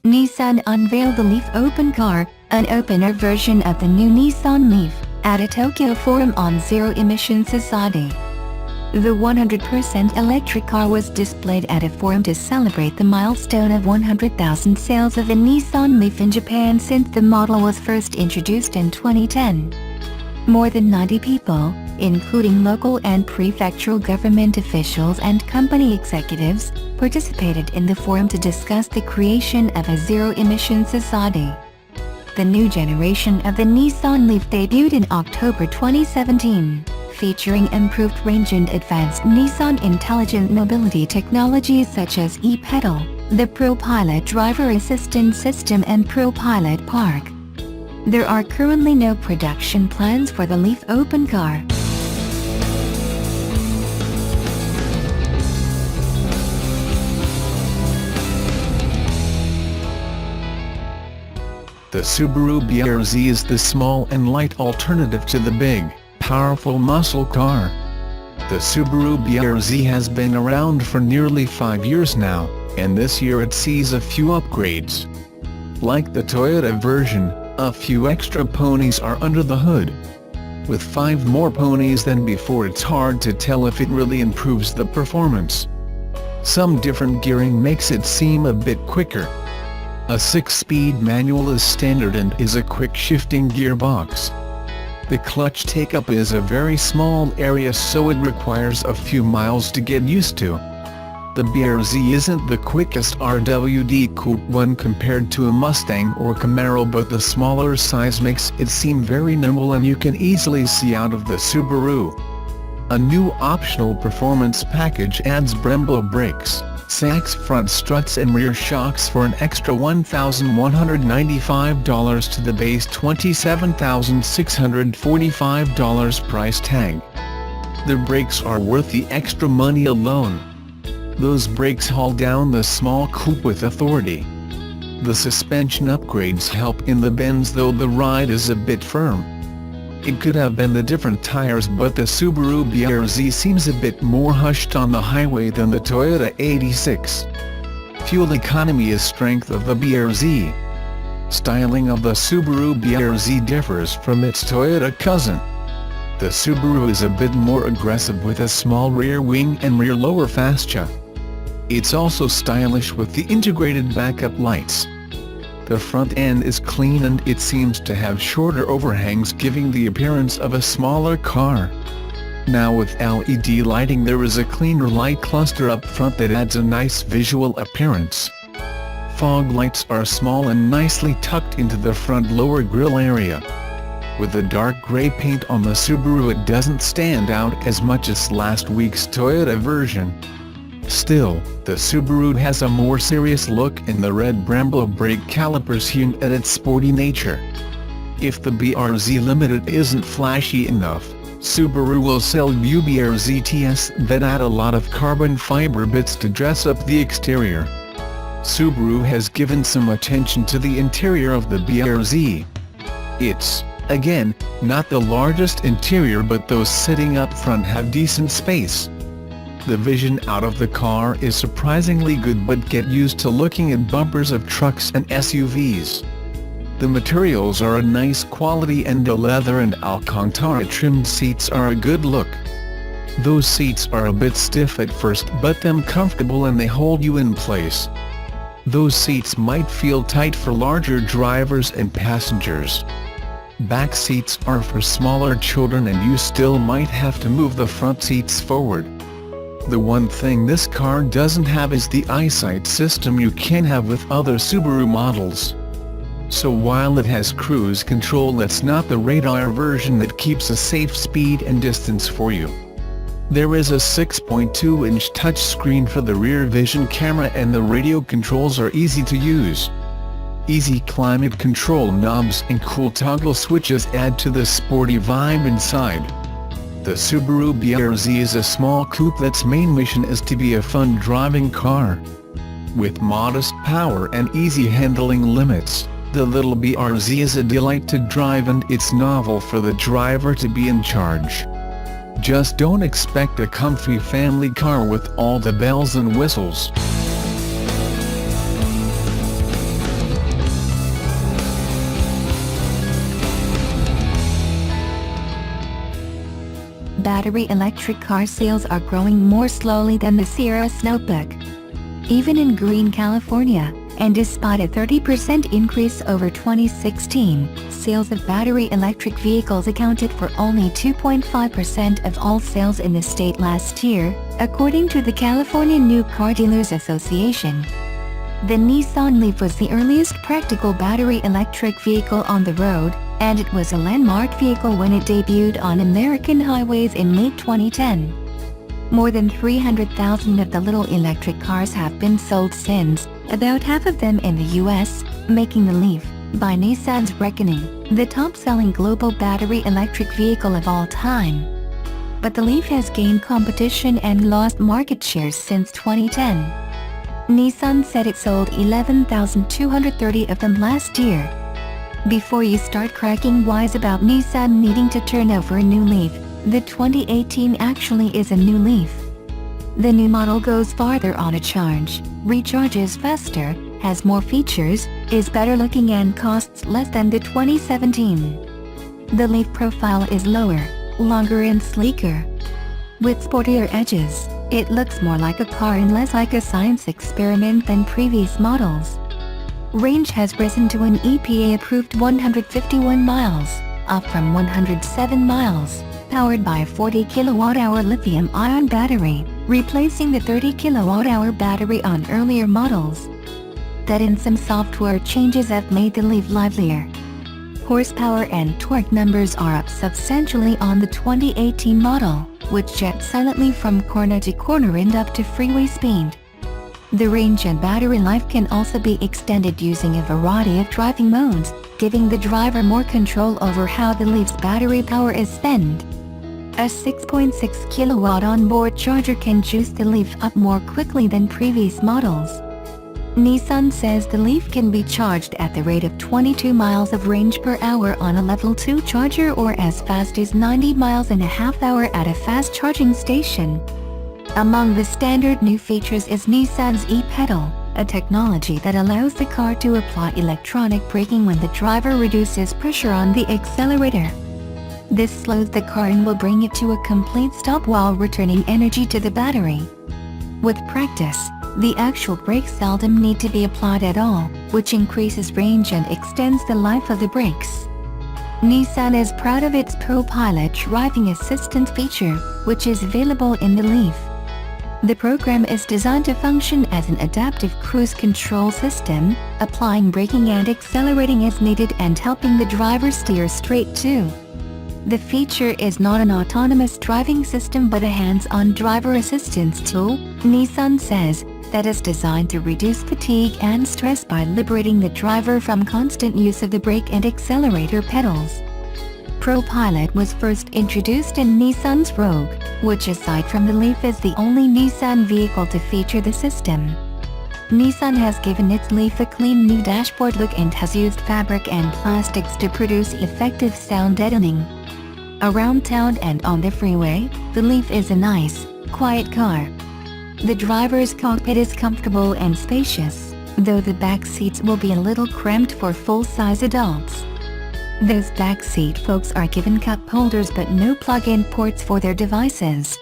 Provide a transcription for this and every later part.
Nissan unveiled the LEAF open car, an open-air version of the new Nissan LEAF, at a Tokyo forum on zero-emission society. The 100% electric car was displayed at a forum to celebrate the milestone of 100,000 sales of the Nissan LEAF in Japan since the model was first introduced in 2010. More than 90 people, including local and prefectural government officials and company executives, participated in the forum to discuss the creation of a zero-emission society. The new generation of the Nissan LEAF debuted in October 2017, featuring improved range and advanced Nissan intelligent mobility technologies such as e-pedal, the ProPilot driver assistance system and ProPilot Park. There are currently no production plans for the LEAF open car. The Subaru BRZ is the small and light alternative to the big, powerful muscle car. The Subaru BRZ has been around for nearly 5 years now, and this year it sees a few upgrades. Like the Toyota version, a few extra ponies are under the hood. With 5 more ponies than before, it's hard to tell if it really improves the performance. Some different gearing makes it seem a bit quicker. A 6-speed manual is standard and is a quick shifting gearbox. The clutch take-up is a very small area, so it requires a few miles to get used to. The BRZ isn't the quickest RWD coupe one compared to a Mustang or Camaro, but the smaller size makes it seem very nimble and you can easily see out of the Subaru. A new optional performance package adds Brembo brakes, Sachs front struts and rear shocks for an extra $1,195 to the base $27,645 price tag. The brakes are worth the extra money alone. Those brakes haul down the small coupe with authority. The suspension upgrades help in the bends, though the ride is a bit firm. It could have been the different tires, but the Subaru BRZ seems a bit more hushed on the highway than the Toyota 86. Fuel economy is strength of the BRZ. Styling of the Subaru BRZ differs from its Toyota cousin. The Subaru is a bit more aggressive with a small rear wing and rear lower fascia. It's also stylish with the integrated backup lights. The front end is clean and it seems to have shorter overhangs, giving the appearance of a smaller car. Now with LED lighting, there is a cleaner light cluster up front that adds a nice visual appearance. Fog lights are small and nicely tucked into the front lower grille area. With the dark gray paint on the Subaru, it doesn't stand out as much as last week's Toyota version. Still, the Subaru has a more serious look, and the red Brembo brake calipers hint at its sporty nature. If the BRZ Limited isn't flashy enough, Subaru will sell you BRZ-TS that add a lot of carbon fiber bits to dress up the exterior. Subaru has given some attention to the interior of the BRZ. It's, again, not the largest interior, but those sitting up front have decent space. The vision out of the car is surprisingly good, but get used to looking at bumpers of trucks and SUVs. The materials are a nice quality, and the leather and Alcantara trimmed seats are a good look. Those seats are a bit stiff at first, but them comfortable and they hold you in place. Those seats might feel tight for larger drivers and passengers. Back seats are for smaller children and you still might have to move the front seats forward. The one thing this car doesn't have is the eyesight system you can have with other Subaru models. So while it has cruise control, it's not the radar version that keeps a safe speed and distance for you. There is a 6.2-inch touchscreen for the rear vision camera, and the radio controls are easy to use. Easy climate control knobs and cool toggle switches add to the sporty vibe inside. The Subaru BRZ is a small coupe that's main mission is to be a fun driving car. With modest power and easy handling limits, the little BRZ is a delight to drive, and it's novel for the driver to be in charge. Just don't expect a comfy family car with all the bells and whistles. battery electric car sales are growing more slowly than the Cirrus notebook. Even in green California, and despite a 30% increase over 2016, sales of battery electric vehicles accounted for only 2.5% of all sales in the state last year, according to the California New Car Dealers Association. The Nissan LEAF was the earliest practical battery electric vehicle on the road, and it was a landmark vehicle when it debuted on American highways in late 2010. More than 300,000 of the little electric cars have been sold since, about half of them in the US, making the LEAF, by Nissan's reckoning, the top-selling global battery electric vehicle of all time. But the LEAF has gained competition and lost market shares since 2010. Nissan said it sold 11,230 of them last year. Before you start cracking wise about Nissan needing to turn over a new LEAF, the 2018 actually is a new LEAF. The new model goes farther on a charge, recharges faster, has more features, is better looking and costs less than the 2017. The LEAF profile is lower, longer and sleeker. With sportier edges, it looks more like a car and less like a science experiment than previous models. Range has risen to an EPA-approved 151 miles, up from 107 miles. Powered by a 40 kWh lithium-ion battery, replacing the 30 kWh battery on earlier models. That and some software changes have made the LEAF livelier. Horsepower and torque numbers are up substantially on the 2018 model, which jets silently from corner to corner and up to freeway speed. The range and battery life can also be extended using a variety of driving modes, giving the driver more control over how the LEAF's battery power is spent. A 6.6 kW onboard charger can juice the LEAF up more quickly than previous models. Nissan says the LEAF can be charged at the rate of 22 miles of range per hour on a level 2 charger or as fast as 90 miles in a half hour at a fast charging station. Among the standard new features is Nissan's e-pedal, a technology that allows the car to apply electronic braking when the driver reduces pressure on the accelerator. This slows the car and will bring it to a complete stop while returning energy to the battery. With practice, the actual brakes seldom need to be applied at all, which increases range and extends the life of the brakes. Nissan is proud of its ProPilot driving assistance feature, which is available in the LEAF. The program is designed to function as an adaptive cruise control system, applying braking and accelerating as needed and helping the driver steer straight too. The feature is not an autonomous driving system but a hands-on driver assistance tool, Nissan says, that is designed to reduce fatigue and stress by liberating the driver from constant use of the brake and accelerator pedals. ProPilot was first introduced in Nissan's Rogue, which aside from the LEAF is the only Nissan vehicle to feature the system. Nissan has given its LEAF a clean new dashboard look and has used fabric and plastics to produce effective sound deadening. Around town and on the freeway, the LEAF is a nice, quiet car. The driver's cockpit is comfortable and spacious, though the back seats will be a little cramped for full-size adults. Those backseat folks are given cup holders but no plug-in ports for their devices.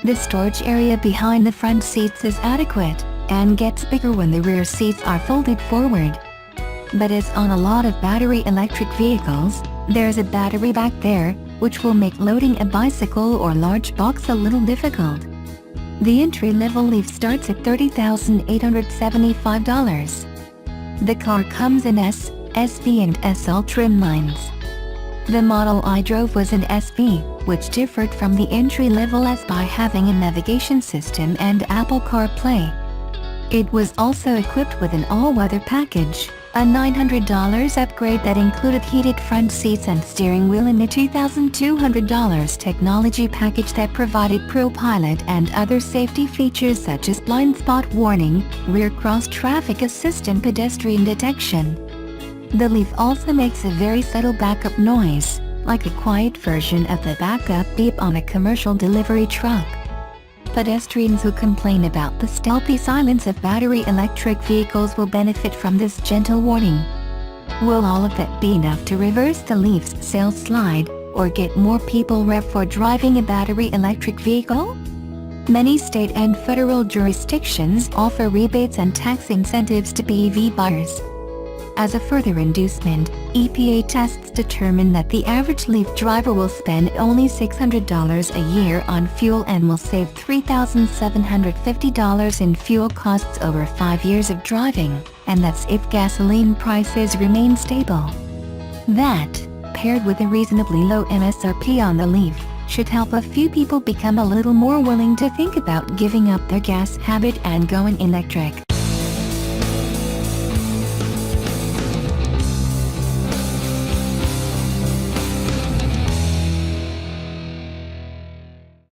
The storage area behind the front seats is adequate, and gets bigger when the rear seats are folded forward. But as on a lot of battery electric vehicles, there's a battery back there, which will make loading a bicycle or large box a little difficult. The entry-level LEAF starts at $30,875. The car comes in S, SV and SL trim lines. The model I drove was an SV, which differed from the entry-level S by having a navigation system and Apple CarPlay. It was also equipped with an all-weather package, a $900 upgrade that included heated front seats and steering wheel, and a $2,200 technology package that provided ProPilot and other safety features such as blind spot warning, rear cross traffic assist and pedestrian detection. The LEAF also makes a very subtle backup noise, like a quiet version of the backup beep on a commercial delivery truck. Pedestrians who complain about the stealthy silence of battery electric vehicles will benefit from this gentle warning. Will all of that be enough to reverse the LEAF's sales slide? or get more people rep for driving a battery electric vehicle? Many state and federal jurisdictions offer rebates and tax incentives to BEV buyers. As a further inducement, EPA tests determine that the average LEAF driver will spend only $600 a year on fuel and will save $3,750 in fuel costs over 5 years of driving, and that's if gasoline prices remain stable. That, paired with a reasonably low MSRP on the LEAF, should help a few people become a little more willing to think about giving up their gas habit and going electric.